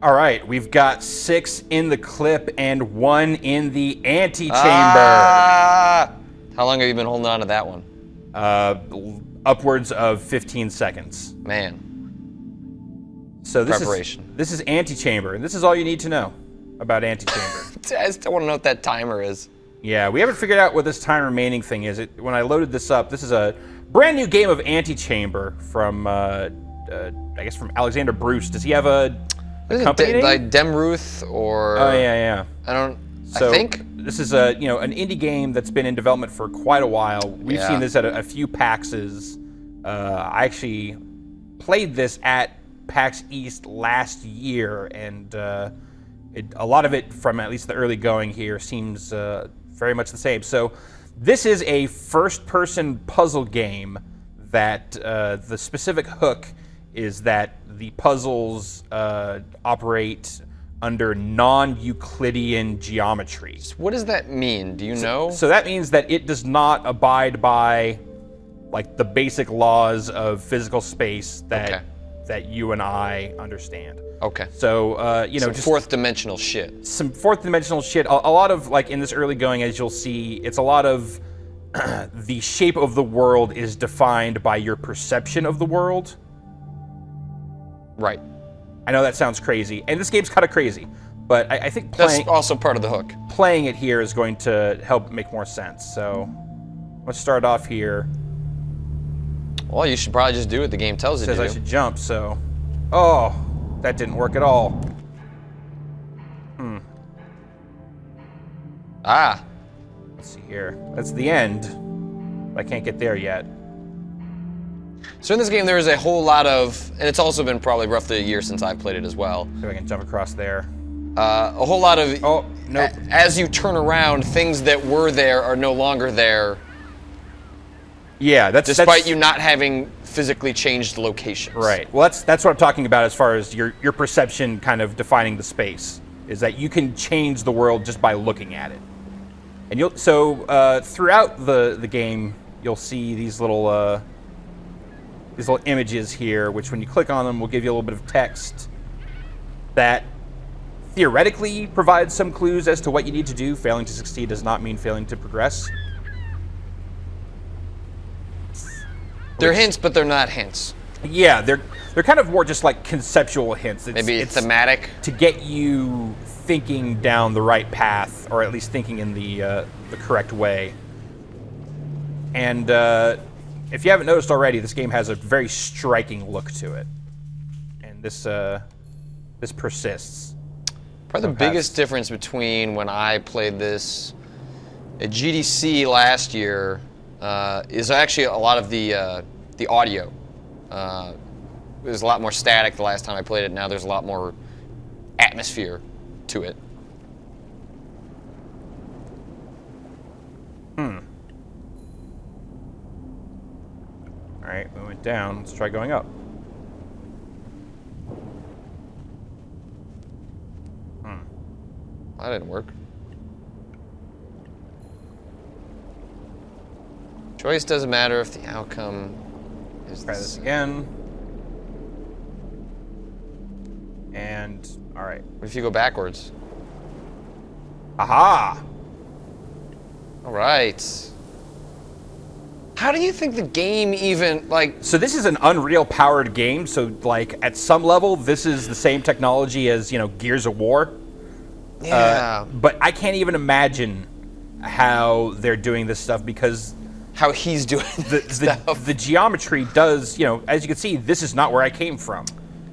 All right, we've got 6 in the clip and 1 in the Antichamber. How long have you been holding on to that one? Upwards of 15 seconds. Man. So Preparation. This is Antichamber, and this is all you need to know about Antichamber. I still want to know what that timer is. Yeah, we haven't figured out what this time remaining thing is. When I loaded this up, this is a brand new game of Antichamber from, I guess from Alexander Bruce. Does he have a company name? Like Demruth or... Oh, yeah. I So think... This is an indie game that's been in development for quite a while. We've seen this at a few PAXs. I actually played this at PAX East last year, and a lot of it from at least the early going here seems very much the same. So this is a first-person puzzle game that the specific hook is that the puzzles operate under non-Euclidean geometry. What does that mean? Do you know? So that means that it does not abide by like the basic laws of physical space that you and I understand. Okay. So some just fourth dimensional shit. Some fourth dimensional shit. A lot of like in this early going, as you'll see, it's a lot of the shape of the world is defined by your perception of the world. Right. I know that sounds crazy, and this game's kind of crazy, but I think that's also part of the hook. Playing it here is going to help make more sense. So let's start off here. Well, you should probably just do what the game tells you to do. It says I should jump, so... Oh, that didn't work at all. Let's see here. That's the end. I can't get there yet. So in this game, there is a whole lot of, and it's also been probably roughly a year since I've played it as well. So I can jump across there. A whole lot of, oh, nope. As you turn around, things that were there are no longer there. Yeah, despite you not having physically changed locations. Right. Well, that's what I'm talking about as far as your perception kind of defining the space, is that you can change the world just by looking at it. And throughout the game, you'll see these little images here, which when you click on them will give you a little bit of text that theoretically provides some clues as to what you need to do. Failing to succeed does not mean failing to progress. They're hints, but they're not hints. Yeah, they're kind of more just like conceptual hints. Maybe it's thematic. To get you thinking down the right path, or at least thinking in the correct way. And if you haven't noticed already, this game has a very striking look to it, and this persists. Probably the biggest difference between when I played this at GDC last year is actually a lot of the audio. It was a lot more static the last time I played it. Now there's a lot more atmosphere to it. All right, we went down. Let's try going up. That didn't work. Choice doesn't matter if the outcome is Try this again. And, all right. What if you go backwards? Aha! All right. How do you think the game even, like... So this is an Unreal-powered game, so, like, at some level, this is the same technology as, Gears of War. Yeah. But I can't even imagine how they're doing this stuff, because... How he's doing the geometry does, as you can see, this is not where I came from.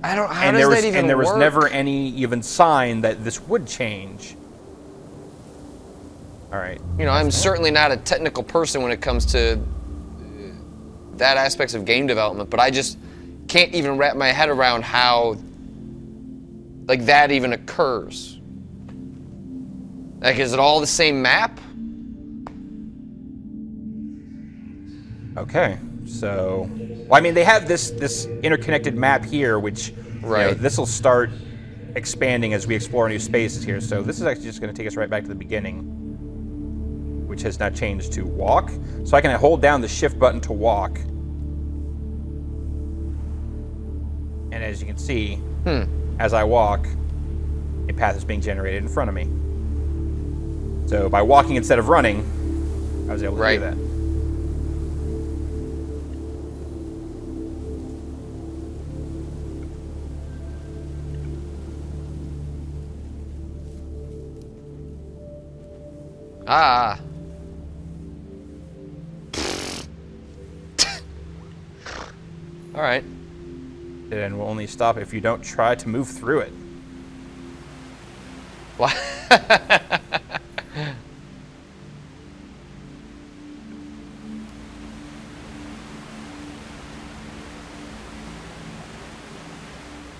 How does that even work? And there was never any even sign that this would change. All right. I'm certainly not a technical person when it comes to that aspects of game development, but I just can't even wrap my head around how, like, that even occurs. Like, is it all the same map? Okay, so, well, I mean, they have this interconnected map here, which, this will start expanding as we explore new spaces here. So this is actually just going to take us right back to the beginning, which has now changed to walk. So I can hold down the shift button to walk. And as you can see, as I walk, a path is being generated in front of me. So by walking instead of running, I was able to do that. Ah. All right. And will only stop if you don't try to move through it. What?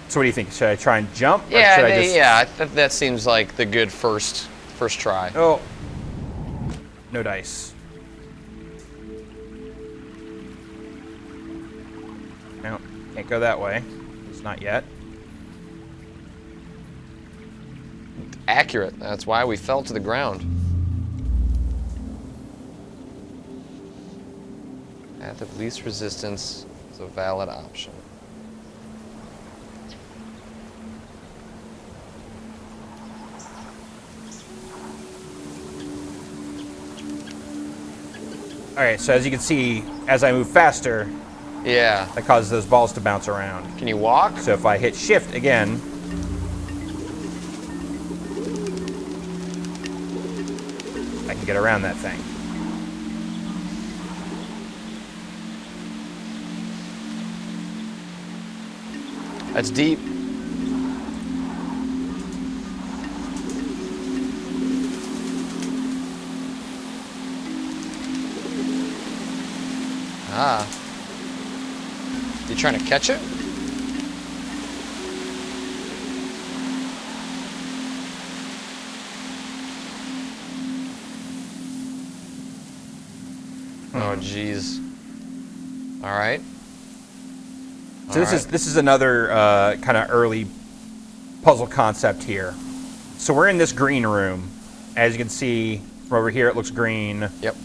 So what do you think? Should I try and jump? Yeah, or should I just... that seems like the good first try. Oh. No dice. No, can't go that way. It's not yet. Accurate. That's why we fell to the ground. Path of least resistance is a valid option. All right, so as you can see, as I move faster, yeah, that causes those balls to bounce around. Can you walk? So if I hit shift again, I can get around that thing. That's deep. Ah. You trying to catch it? Oh, jeez. All right. So this is another kind of early puzzle concept here. So we're in this green room. As you can see, from over here it looks green. Yep.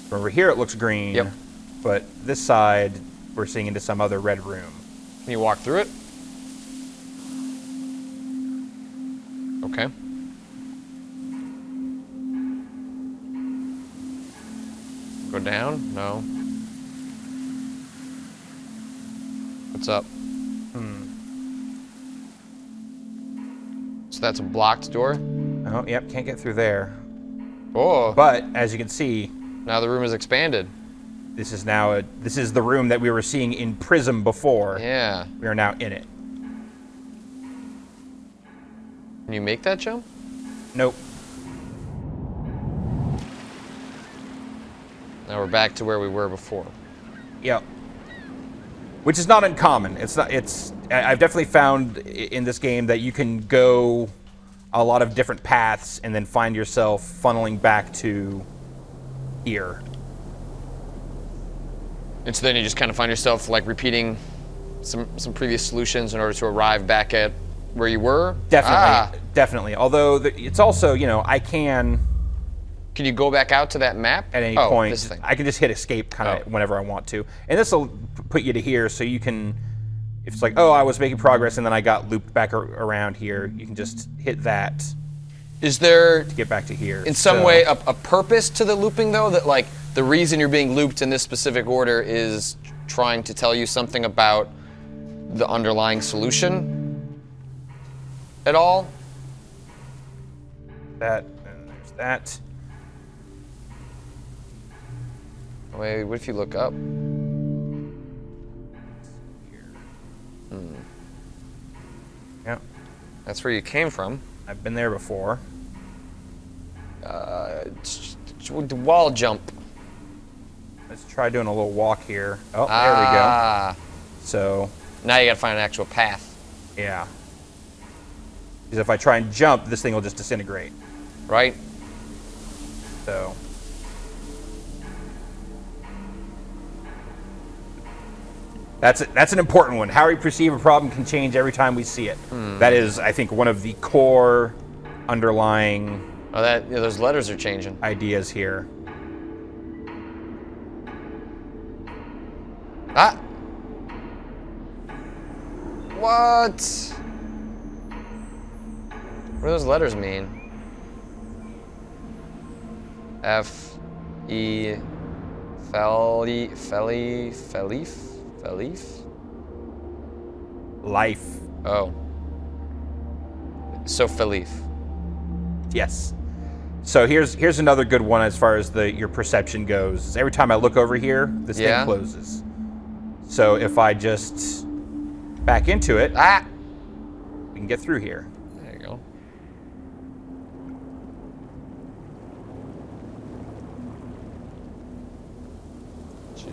From over here it looks green. Yep. But this side, we're seeing into some other red room. Can you walk through it? Okay. Go down? No. What's up? So that's a blocked door? Oh, yep, can't get through there. Oh. But as you can see, Now the room is expanded. this is the room that we were seeing in Prism before. Yeah. We are now in it. Can you make that jump? Nope. Now we're back to where we were before. Yep. Which is not uncommon. I've definitely found in this game that you can go a lot of different paths and then find yourself funneling back to here. And so then you just kind of find yourself like repeating some previous solutions in order to arrive back at where you were? Definitely, definitely. Although it's also, I can... Can you go back out to that map? At any point, this thing. I can just hit escape kind of whenever I want to. And this will put you to here so you can... If it's like, oh, I was making progress and then I got looped back around here, you can just hit that. Is there... To get back to here. In some way, a purpose to the looping, though? That, like, the reason you're being looped in this specific order is trying to tell you something about the underlying solution at all? That, and there's that. Wait, what if you look up? Yep. That's where you came from. I've been there before. Wall jump. Let's try doing a little walk here. Oh, there we go. So... Now you gotta find an actual path. Yeah. Because if I try and jump, this thing will just disintegrate. Right? So... That's an important one. How we perceive a problem can change every time we see it. That is, I think, one of the core underlying those letters are changing. Ideas here. Ah! What? What do those letters mean? F, E, Felif? Life. Oh. So Felif. Yes. So here's another good one as far as your perception goes. Is every time I look over here, this thing closes. So if I just back into it, we can get through here. There you go.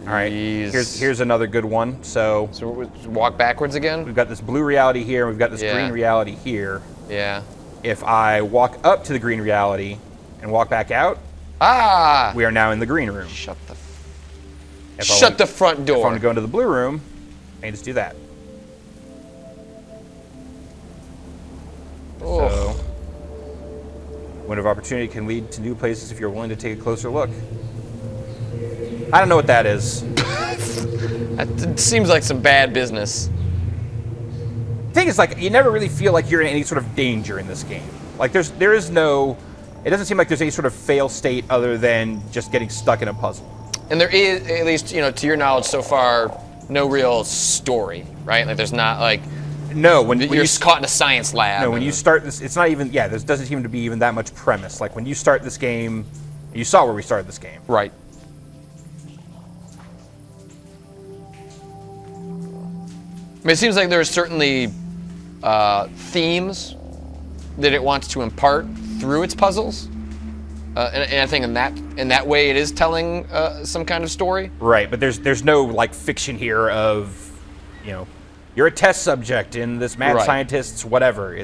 All right, here's another good one. So we walk backwards again? We've got this blue reality here, and we've got this green reality here. Yeah. If I walk up to the green reality and walk back out, we are now in the green room. Shut the front door. If I want to go into the blue room, I can just do that. Oh. So, window of opportunity can lead to new places if you're willing to take a closer look. I don't know what that is. It seems like some bad business. The thing is, like, you never really feel like you're in any sort of danger in this game. Like, there is no... It doesn't seem like there's any sort of fail state other than just getting stuck in a puzzle. And there is, at least, to your knowledge so far, no real story, right? Like, there's not, like... No, when you're caught in a science lab. No, when you start this, it's not even... Yeah, there doesn't seem to be even that much premise. Like, when you start this game... You saw where we started this game. Right. I mean, it seems like there are certainly themes that it wants to impart through its puzzles, and I think in that way it is telling some kind of story. Right, but there's no like fiction here of, you're a test subject in this mad scientist's whatever.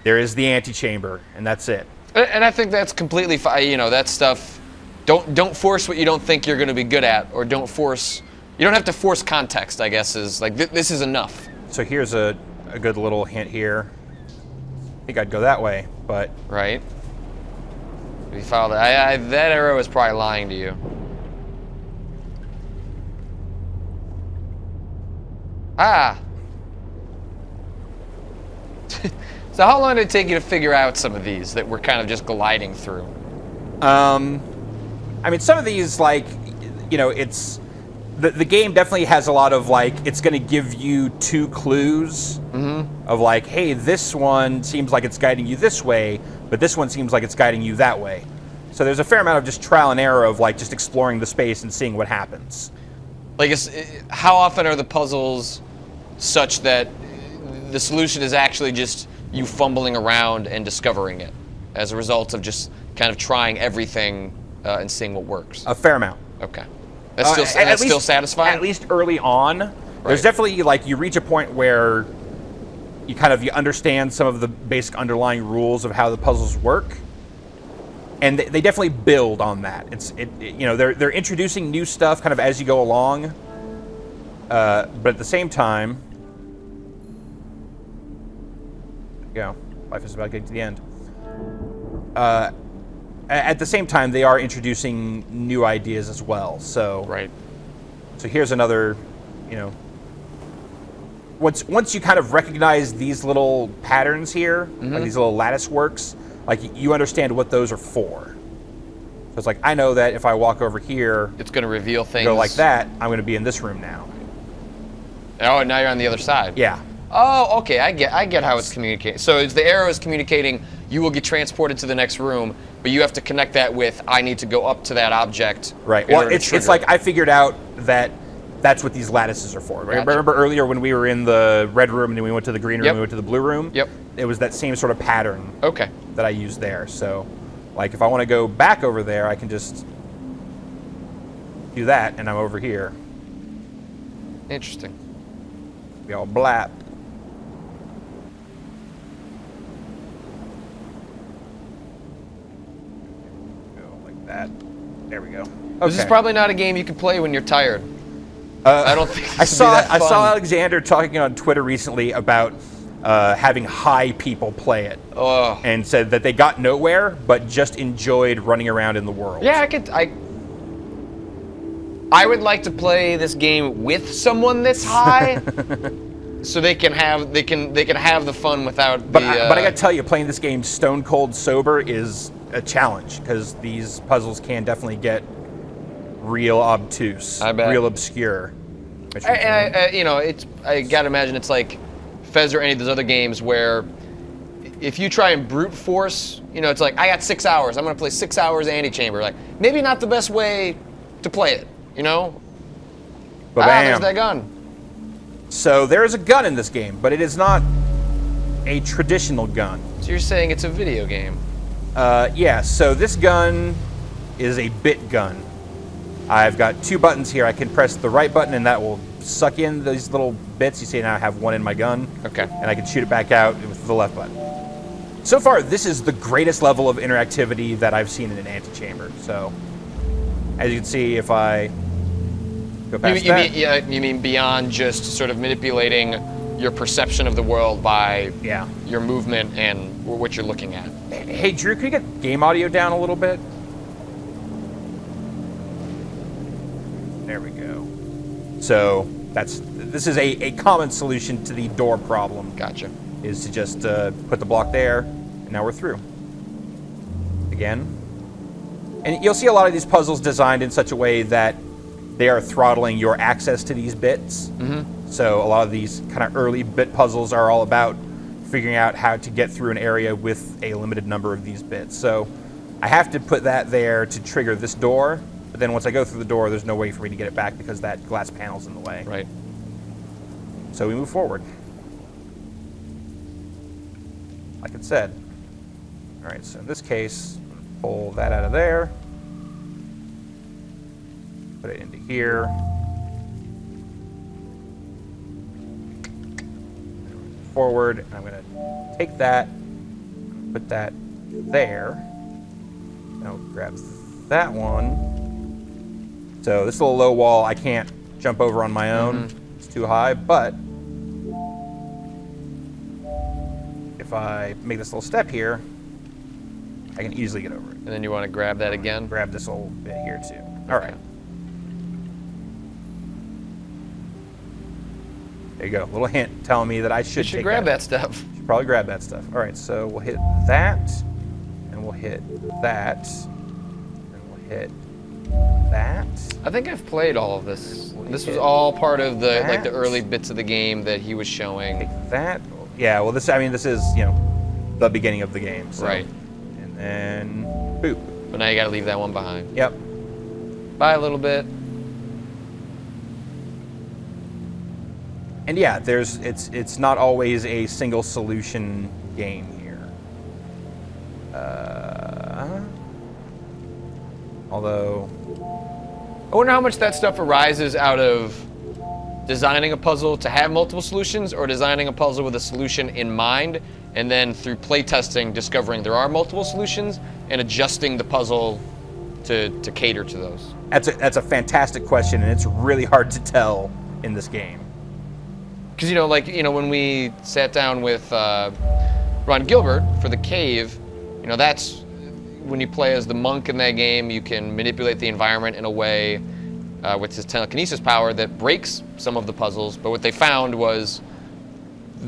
There is the Antichamber, and that's it. And I think that's completely fine. That stuff. Don't force what you don't think you're going to be good at, or don't force. You don't have to force context, I guess, is like, this is enough. So here's a good little hint here. I think I'd go that way, but... Right. If you followed it, that arrow is probably lying to you. So how long did it take you to figure out some of these that we're kind of just gliding through? I mean, some of these, like, it's... The game definitely has a lot of, like, it's going to give you 2 clues of, like, hey, this one seems like it's guiding you this way, but this one seems like it's guiding you that way. So there's a fair amount of just trial and error of, like, just exploring the space and seeing what happens. Like, how often are the puzzles such that the solution is actually just you fumbling around and discovering it as a result of just kind of trying everything and seeing what works? A fair amount. Okay. That's still satisfying? At least early on. There's definitely, like, you reach a point where you understand some of the basic underlying rules of how the puzzles work. And they definitely build on that. They're introducing new stuff kind of as you go along. But at the same time... Life is about getting to the end. At the same time, they are introducing new ideas as well. So here's another, once you kind of recognize these little patterns here, like these little lattice works, like you understand what those are for. So it's like, I know that if I walk over here, it's going to reveal things. Go like that, I'm going to be in this room now. Oh, now you're on the other side. Yeah. Oh, okay. I get how it's communicating. So it's the arrow is communicating. You will get transported to the next room, but you have to connect that with, I need to go up to that object. Right. Well, it's like I figured out that that's what these lattices are for. Gotcha. Remember earlier when we were in the red room and then we went to the green room and we went to the blue room? Yep. It was that same sort of pattern that I used there. So, like, if I want to go back over there, I can just do that, and I'm over here. Interesting. Be all blap. That. There we go. Okay. This is probably not a game you can play when you're tired. I don't think I saw Alexander talking on Twitter recently about having high people play it, and said that they got nowhere but just enjoyed running around in the world. Yeah, I would like to play this game with someone this high. so they can have the fun without but I gotta tell you, playing this game stone cold sober is a challenge, because these puzzles can definitely get real obtuse, I bet. real obscure. I gotta imagine it's like Fez or any of those other games where if you try and brute force, it's like, I got 6 hours, I'm gonna play 6 hours Antichamber. Like, maybe not the best way to play it, there's that gun. So there is a gun in this game, but it is not a traditional gun. So you're saying it's a video game? Yeah, so this gun is a bit gun. I've got 2 buttons here. I can press the right button and that will suck in these little bits. You see now I have 1 in my gun. Okay. And I can shoot it back out with the left button. So far, this is the greatest level of interactivity that I've seen in an Antichamber. So, as you can see, if I go past you mean beyond just sort of manipulating your perception of the world by your movement and what you're looking at. Hey, Drew, can you get game audio down a little bit? There we go. So this is a common solution to the door problem. Gotcha. Is to just put the block there, and now we're through. Again. And you'll see a lot of these puzzles designed in such a way that they are throttling your access to these bits. Mm-hmm. So a lot of these kind of early bit puzzles are all about figuring out how to get through an area with a limited number of these bits. So I have to put that there to trigger this door, but then once I go through the door, there's no way for me to get it back because that glass panel's in the way. Right. So we move forward. Like it said. All right, so in this case, pull that out of there. Put it into here. Forward, and I'm going to take that, put that there. Now grab that one. So this little low wall I can't jump over on my own. Mm-hmm. It's too high, but if I make this little step here, I can easily get over it. And then you want to grab that again? Grab this little bit here too. All right. There you go. A little hint telling me that I should take grab that stuff. Should probably grab that stuff. All right, so we'll hit that, and we'll hit that, and we'll hit that. I think I've played all of this. This was all part of the early bits of the game that he was showing. Take that. Yeah. Well, this is the beginning of the game. So. Right. And then boop. But now you got to leave that one behind. Yep. Bye a little bit. And yeah, it's not always a single solution game here. Although, I wonder how much that stuff arises out of designing a puzzle to have multiple solutions, or designing a puzzle with a solution in mind, and then through playtesting discovering there are multiple solutions and adjusting the puzzle to cater to those. That's a fantastic question, and it's really hard to tell in this game. Because, when we sat down with Ron Gilbert for The Cave, that's when you play as the monk in that game, you can manipulate the environment in a way with his telekinesis power that breaks some of the puzzles. But what they found was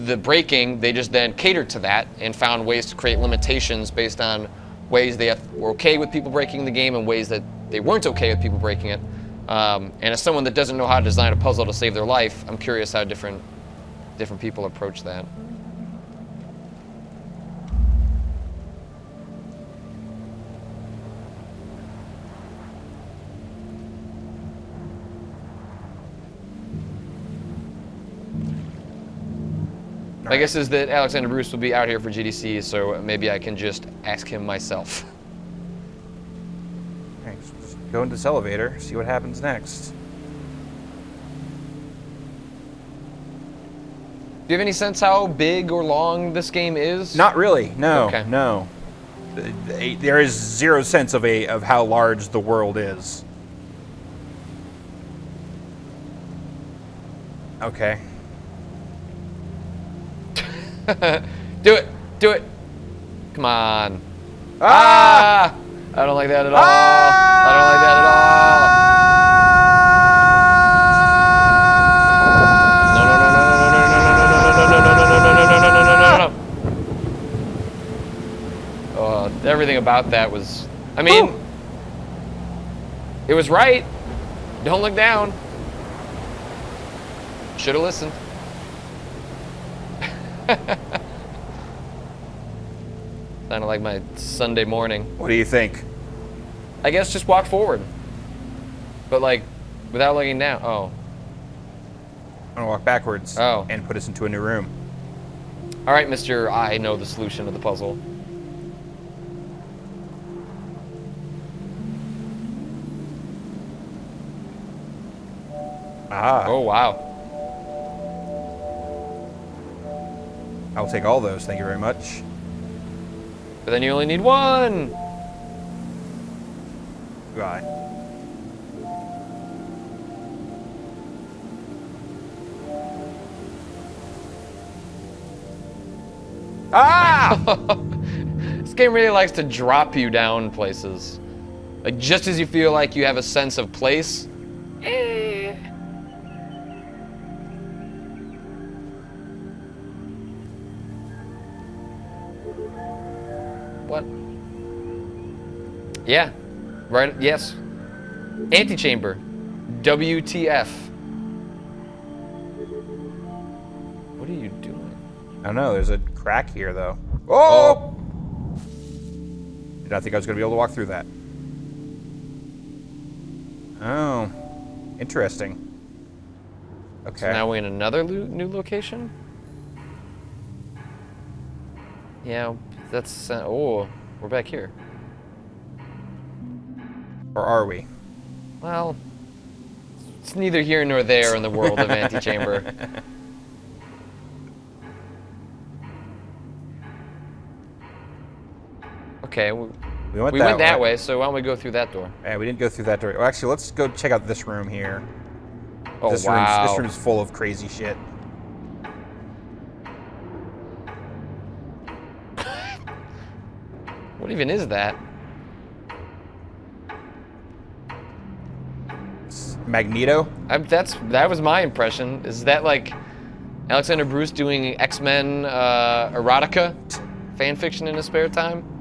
the breaking, they just then catered to that and found ways to create limitations based on ways they were okay with people breaking the game and ways that they weren't okay with people breaking it. And as someone that doesn't know how to design a puzzle to save their life, I'm curious how different people approach that. My guess is that Alexander Bruce will be out here for GDC, so maybe I can just ask him myself. Okay, so just go into this elevator, see what happens next. Do you have any sense how big or long this game is? Not really. No. Okay. No. There is zero sense of how large the world is. Okay. Do it. Come on. Ah! I don't like that at all. I don't like that at all. No. everything about that was, I mean, it was right. Don't look down. Should have listened. Sounded like my Sunday morning. What do you think? I guess just walk forward. But like, without looking down. Oh. I'm gonna walk backwards and put us into a new room. All right, Mr. I know the solution to the puzzle. Ah. Oh, wow. I'll take all those, thank you very much. But then you only need one. Goodbye. Ah! This game really likes to drop you down places. Like, just as you feel like you have a sense of place. What? Yeah. Right, yes. Antichamber. WTF. What are you doing? I don't know, there's a crack here, though. Oh! Did not think I was going to be able to walk through that. Oh. Interesting. Okay. So now we're in another new location? Yeah, that's... oh, we're back here. Or are we? Well, it's neither here nor there in the world of Antichamber. Okay, we went that way, so why don't we go through that door? Yeah, we didn't go through that door. Well, actually, let's go check out this room here. Oh, this wow. This room's full of crazy shit. What even is that? It's Magneto? That was my impression. Is that like Alexander Bruce doing X-Men erotica fan fiction in his spare time?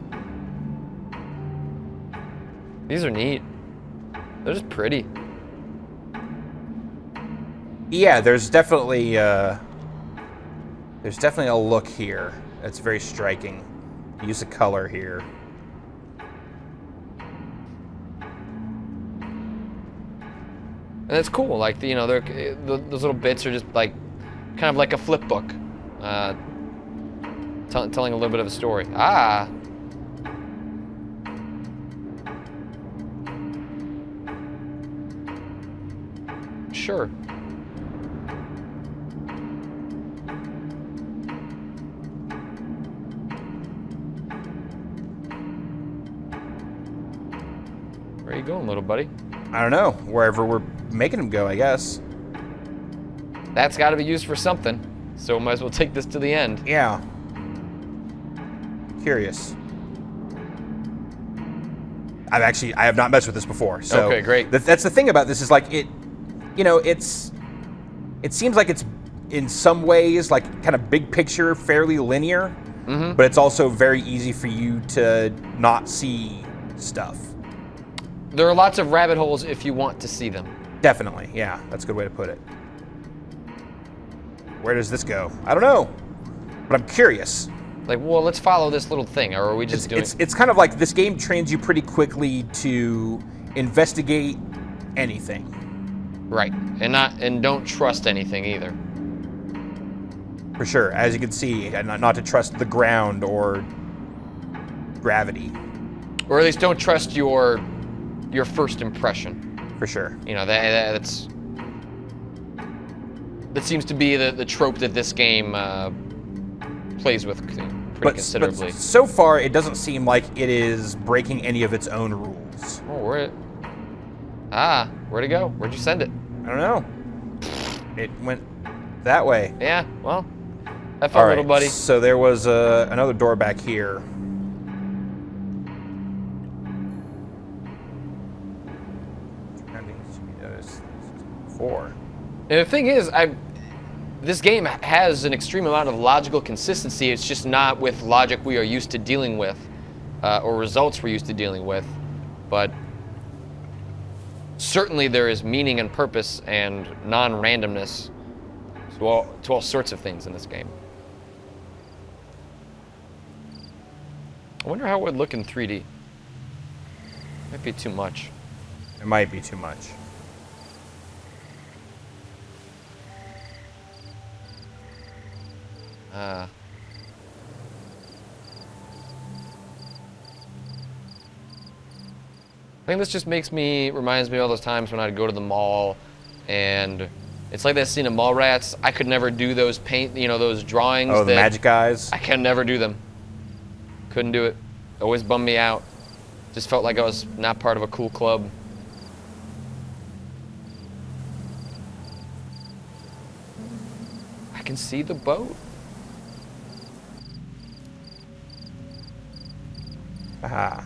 These are neat. They're just pretty. Yeah, there's definitely a look here that's very striking. Use of color here. And it's cool. Like, you know, those little bits are just like kind of like a flip book, telling a little bit of a story. Ah. Sure. Where are you going, little buddy? I don't know. Wherever we're making him go, I guess. That's got to be used for something, so we might as well take this to the end. Yeah. Curious. I have not messed with this before. So okay, great. That's the thing about this is like it seems like it's in some ways like kind of big picture, fairly linear, but it's also very easy for you to not see stuff. There are lots of rabbit holes if you want to see them. Definitely, yeah. That's a good way to put it. Where does this go? I don't know, but I'm curious. Like, well, let's follow this little thing, or are we just doing... It's kind of like this game trains you pretty quickly to investigate anything. Right, and don't trust anything either. For sure, as you can see, and not to trust the ground or gravity. Or at least don't trust your first impression. For sure. You know, that seems to be the trope that this game plays with pretty considerably. But so far, it doesn't seem like it is breaking any of its own rules. Oh, where'd it go? Where'd you send it? I don't know. It went that way. Yeah, well, have fun, little buddy. So there was another door back here. And the thing is, this game has an extreme amount of logical consistency. It's just not with logic we are used to dealing with. or results we're used to dealing with, but certainly there is meaning and purpose and non-randomness to all sorts of things in this game. I wonder how it would look in 3D. Might be too much. It might be too much. I think this just reminds me of all those times when I'd go to the mall, and it's like that scene of Mallrats. I could never do those those drawings. Oh, the magic eyes? I can never do them. Couldn't do it. Always bummed me out. Just felt like I was not part of a cool club. I can see the boat. Aha.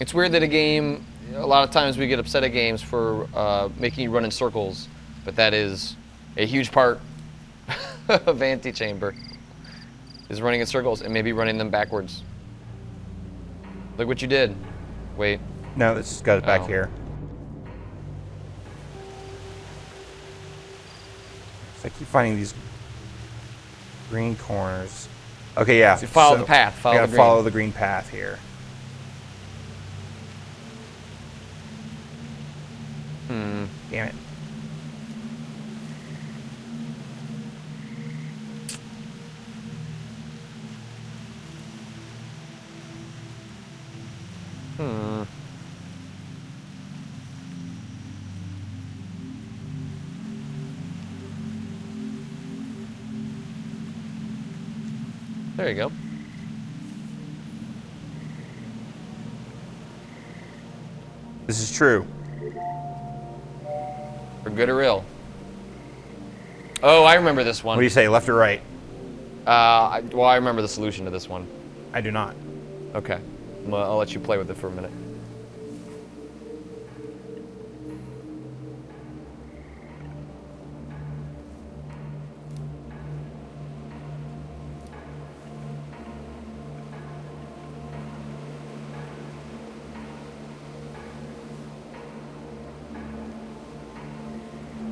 It's weird that a lot of times we get upset at games for making you run in circles, but that is a huge part of Antichamber, is running in circles and maybe running them backwards. Look what you did. Wait. No, this got it back here. So I keep finding these green corners. Okay, yeah. So follow the path. I gotta follow the green path here. Damn it. There you go. This is true. For good or ill. Oh, I remember this one. What do you say, left or right? Well, I remember the solution to this one. I do not. Okay. Well, I'll let you play with it for a minute.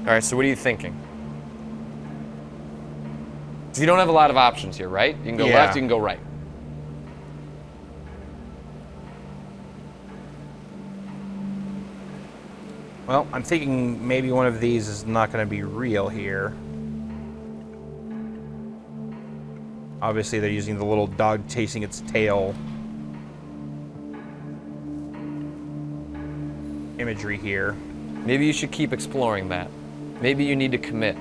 All right, so what are you thinking? So you don't have a lot of options here, right? You can go left, you can go right. Well, I'm thinking maybe one of these is not going to be real here. Obviously, they're using the little dog chasing its tail imagery here. Maybe you should keep exploring that. Maybe you need to commit.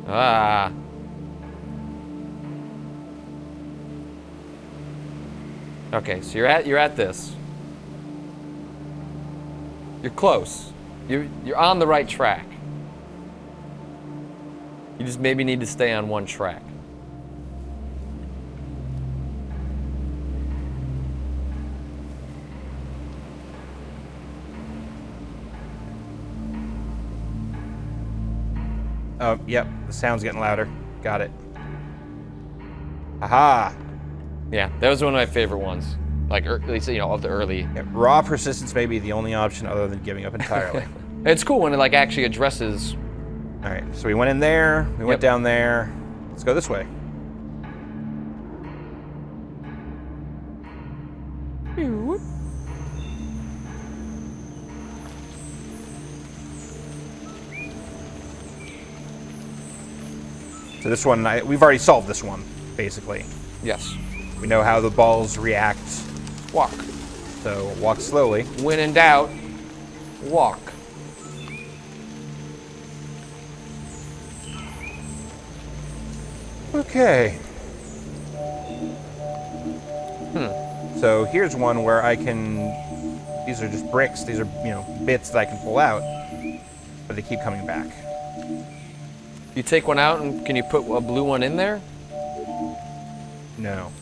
Ah. Okay, so you're at this. You're close. You're on the right track. You just maybe need to stay on one track. Oh, yep, the sound's getting louder. Got it. Aha! Yeah, that was one of my favorite ones. Like, at least, of the early. Yeah, raw persistence may be the only option other than giving up entirely. It's cool when it like actually addresses. All right, so we went in there, we went down there. Let's go this way. So this one, we've already solved this one, basically. Yes. We know how the balls react. Walk. So walk slowly. When in doubt, walk. Okay. So here's one where I can, these are just bricks, these are, bits that I can pull out, but they keep coming back. You take one out, and can you put a blue one in there? No.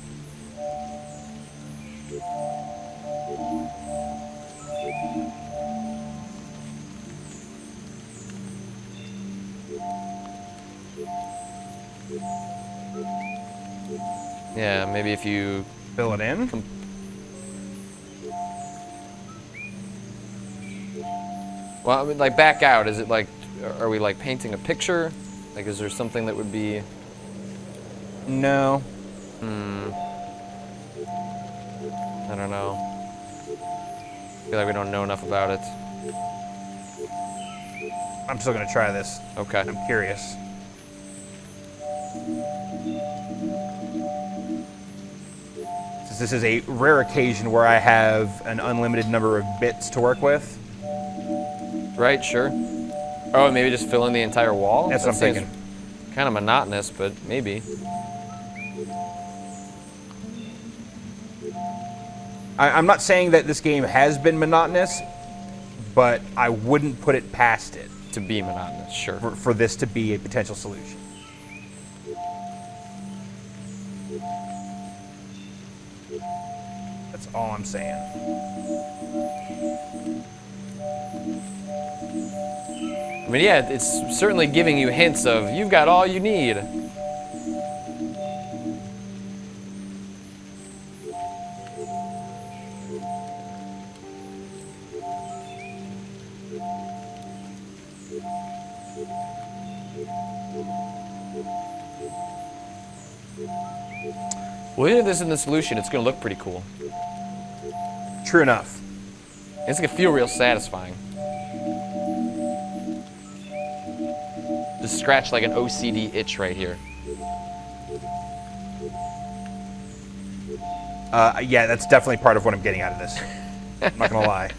Yeah, maybe if you Fill it in. Well, I mean, like back out. Is it like, are we like painting a picture? Like, is there something that would be? No. I don't know. I feel like we don't know enough about it. I'm still gonna try this. Okay. I'm curious. Since this is a rare occasion where I have an unlimited number of bits to work with. Right. Sure. Oh, and maybe just fill in the entire wall. That's what I'm thinking. Kind of monotonous, but maybe. I'm not saying that this game has been monotonous, but I wouldn't put it past it To be monotonous, sure. for this to be a potential solution. That's all I'm saying. I mean, yeah, it's certainly giving you hints of you've got all you need. Well, even if this isn't the solution, it's going to look pretty cool. True enough. It's going to feel real satisfying. Just scratch like an OCD itch right here. Yeah, that's definitely part of what I'm getting out of this. I'm not gonna lie.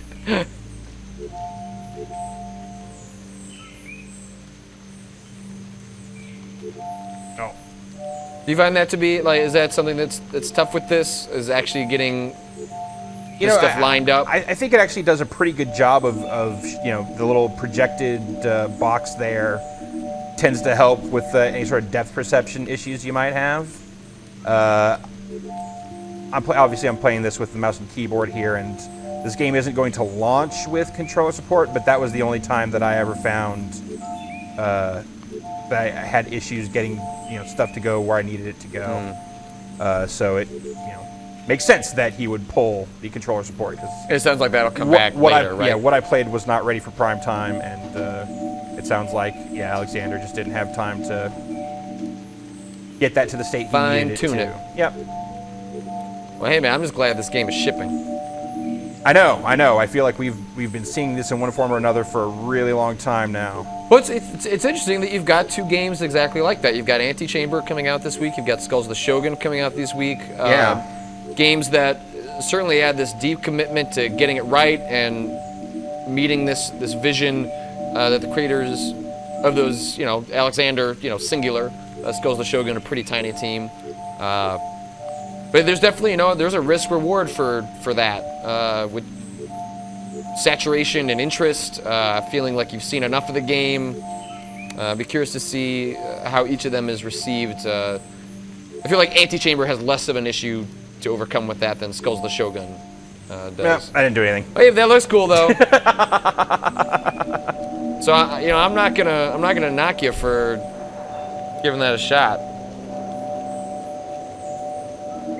Oh. Do you find that to be like? Is that something that's tough with this? Is actually getting this stuff lined up? I think it actually does a pretty good job of the little projected box there tends to help with any sort of depth perception issues you might have. Obviously I'm playing this with the mouse and keyboard here, and this game isn't going to launch with controller support, but that was the only time that I ever found that I had issues getting stuff to go where I needed it to go. So it makes sense that he would pull the controller support, because It sounds like that'll come back later, right? Yeah, what I played was not ready for prime time, and it sounds like Alexander just didn't have time to get that to the state he needed it to. Fine-tune it. Yep. Well, hey man, I'm just glad this game is shipping. I know. I feel like we've been seeing this in one form or another for a really long time now. Well, it's interesting that you've got two games exactly like that. You've got Antichamber coming out this week. You've got Skulls of the Shogun coming out this week. Games that certainly add this deep commitment to getting it right and meeting this vision that the creators of those, Alexander, singular, Skulls of the Shogun, a pretty tiny team. But there's definitely, there's a risk reward for that, with saturation and interest, feeling like you've seen enough of the game. Be curious to see how each of them is received. I feel like Antichamber has less of an issue to overcome with that than Skulls of the Shogun does. No, I didn't do anything. Oh, yeah, that looks cool though. So I'm not gonna knock you for giving that a shot.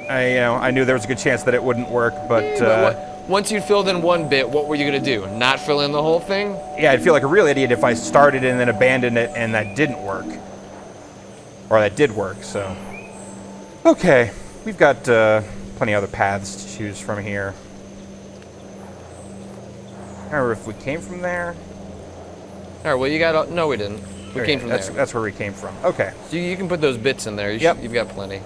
I knew there was a good chance that it wouldn't work, but once you filled in one bit, what were you gonna do? Not fill in the whole thing? yeah, I'd feel like a real idiot if I started and then abandoned it and that didn't work, or that did work. So, okay, we've got plenty of other paths to choose from here. I don't remember if we came from there. All right. Well, you got. No, we didn't. We came from there. That's where we came from. Okay. So you can put those bits in there. Yep. You've got plenty.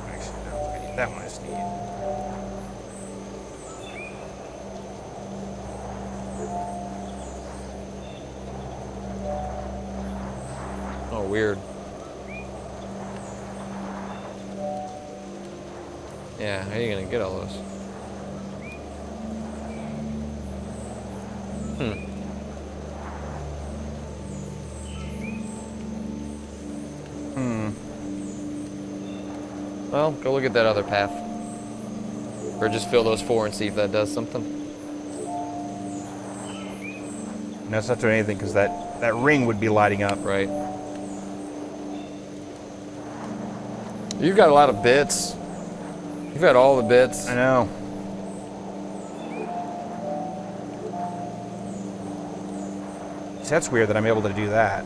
Actually, no, I need that one. I just need. Oh, weird. Yeah, how are you gonna get all those? Well, go look at that other path. Or just fill those 4 and see if that does something. No, it's not doing anything because that ring would be lighting up. Right. You've got a lot of bits. You've got all the bits. I know. See, that's weird that I'm able to do that.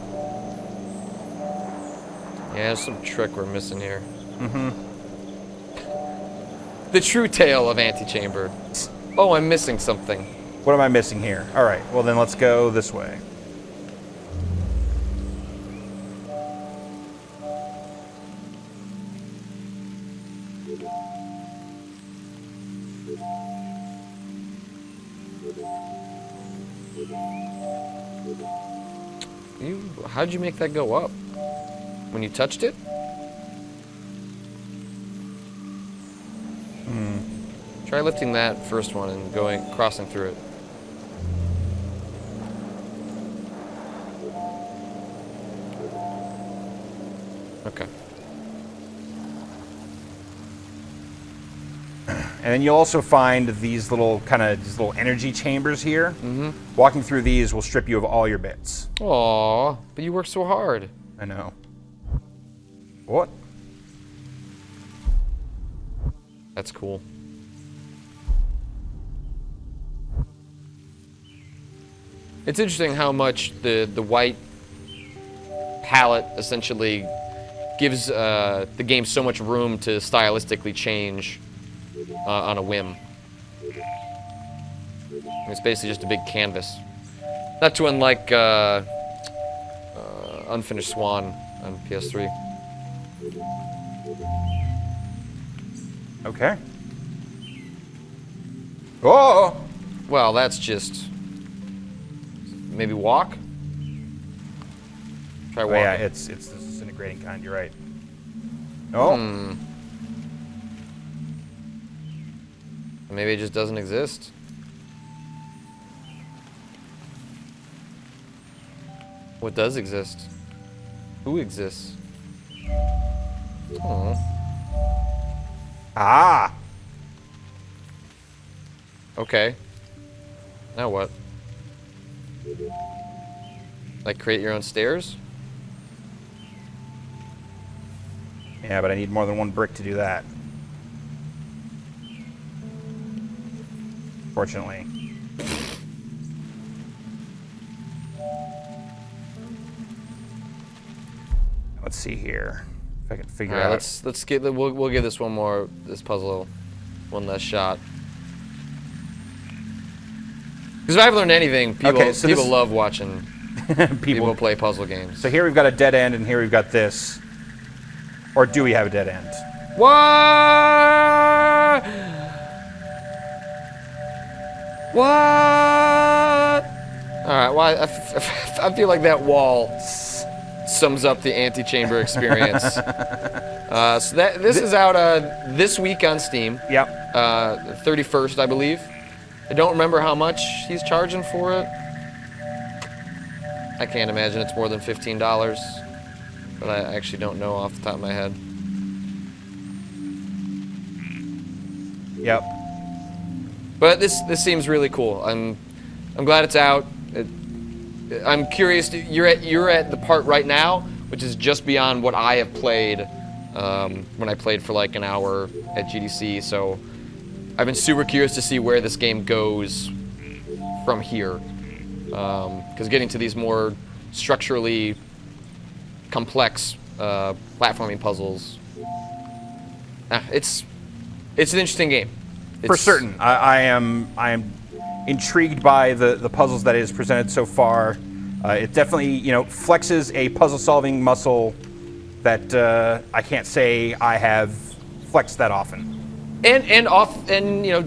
Yeah, there's some trick we're missing here. Mm-hmm. The true tale of Antichamber. Oh, I'm missing something. What am I missing here? All right, well then let's go this way. How'd you make that go up? When you touched it? Try lifting that first one and crossing through it. Okay. And then you'll also find these little energy chambers here. Mm-hmm. Walking through these will strip you of all your bits. Aw, but you work so hard. I know. What? That's cool. It's interesting how much the white palette essentially gives the game so much room to stylistically change on a whim. It's basically just a big canvas. Not too unlike Unfinished Swan on PS3. Okay. Oh! Well, that's just... Maybe walk? Try walking. Oh, yeah, it's the disintegrating kind, you're right. Oh! Maybe it just doesn't exist. What does exist? Who exists? Oh. Ah! Okay. Now what? Like create your own stairs? Yeah, but I need more than one brick to do that. Fortunately. Let's see here. If I can figure out. Let's get we'll give this puzzle one less shot. Because if I've learned anything, people love watching people play puzzle games. So here we've got a dead end, and here we've got this. Or do we have a dead end? What? What? All right. Well, I feel like that wall sums up the Antichamber experience. So this is out this week on Steam. Yep. 31st, I believe. I don't remember how much he's charging for it. I can't imagine it's more than $15, but I actually don't know off the top of my head. Yep. But this seems really cool. I'm glad it's out. I'm curious. You're at the part right now, which is just beyond what I have played when I played for like an hour at GDC. So I've been super curious to see where this game goes from here. Because getting to these more structurally complex platforming puzzles, it's an interesting game. For certain, I am intrigued by the puzzles that it has presented so far. It definitely flexes a puzzle-solving muscle that I can't say I have flexed that often. And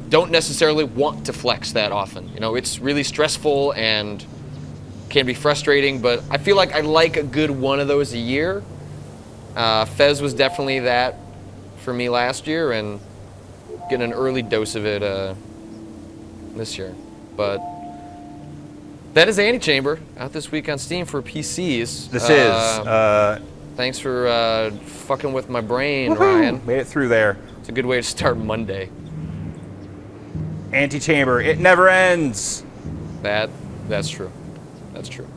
don't necessarily want to flex that often. It's really stressful and can be frustrating, but I feel like I like a good one of those a year. Fez was definitely that for me last year, and getting an early dose of it this year. But that is Antichamber, out this week on Steam for PCs. This is Thanks for fucking with my brain, Ryan. Made it through there. It's a good way to start Monday. Antichamber, it never ends. That's true. That's true.